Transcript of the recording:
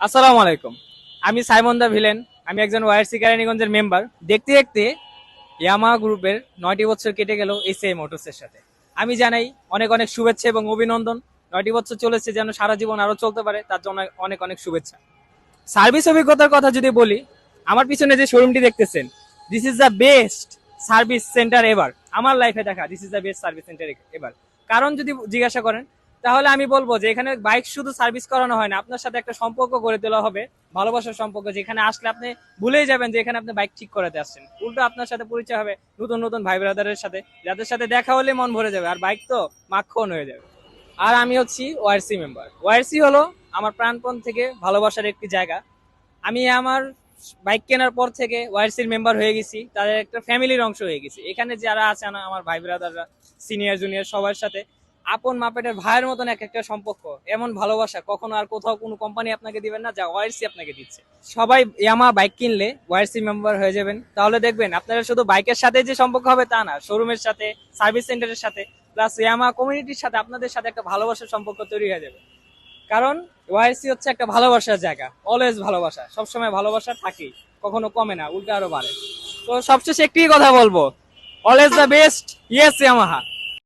আসসালামু আলাইকুম। আমি সাইমন দা ভিলেন। আমি একজন ওয়াইআরসি কেরানীগঞ্জের মেম্বার। দেখতে দেখতে ইয়ামাহা গ্রুপের 9টি বছর কেটে গেল এসএ মোটরসের সাথে। আমি জানাই অনেক অনেক শুভেচ্ছা এবং অভিনন্দন। 9টি বছর চলেছে, যেন সারা জীবন আরো চলতে পারে, তার জন্য অনেক অনেক শুভেচ্ছা। সার্ভিস অভিজ্ঞতার কথা যদি বলি, আমার পিছনে যে শোরুমটি দেখতেছেন, this is the best service centre ever. আমার লাইফে দেখা this is the best service centre ever. কারণ যদি জিজ্ঞাসা করেন, তাহলে আমি বলবো যে এখানে বাইক শুধু সার্ভিস করানো হয় না, আপনার সাথে একটা সম্পর্ক গড়ে তোলা হবে, ভালোবাসার সম্পর্ক, যেখানে আসলে আপনি ভুলেই যাবেন যে এখানে আপনি বাইক ঠিক করাতে আসছেন। উল্টো আপনার সাথে পরিচয় হবে নতুন নতুন ভাই ব্রাদারের সাথে, যাদের সাথে দেখা হলে মন ভরে যাবে, আর বাইক তো মাখন হয়ে যাবে। আর আমি হচ্ছি ওয়ারসি মেম্বার। ওয়ারসি হলো আমার প্রাণপণ থেকে ভালোবাসার একটি জায়গা। আমি আমার বাইক কেনার পর থেকে ওয়াইসির মেম্বার হয়ে গেছি, তাদের একটা ফ্যামিলির অংশ হয়ে গেছি। এখানে যারা আছে না, আমার ভাই ব্রাদাররা, সিনিয়র জুনিয়র সবার সাথে আপন মাপেটের ভাইয়ের মতন এক একটা সম্পর্ক। এমন ভালোবাসা কখনো আর কোথাও কোনো কোম্পানি আপনাকে দিবেন না, যা ওয়াইসি আপনাকে দিচ্ছে। সবাই ইয়ামা বাইক কিনলে ওয়াইসি মেম্বার হয়ে যাবেন, তাহলে দেখবেন আপনারা শুধু বাইকের সাথে যে সম্পর্ক হবে তা না, শোরুমের সাথে, সার্ভিস সেন্টারের সাথে, প্লাস ইয়ামা কমিউনিটির সাথে আপনাদের সাথে একটা ভালোবাসার সম্পর্ক তৈরি হয়ে যাবে। কারণ ওয়াইসি হচ্ছে একটা ভালোবাসার জায়গা, অলওয়েজ ভালোবাসা, সবসময় ভালোবাসা থাকেই, কখনো কমে না, উল্টো আরো বাড়ে। তো সবশেষে একটি কথা বলবো, always the best, yes Yamaha.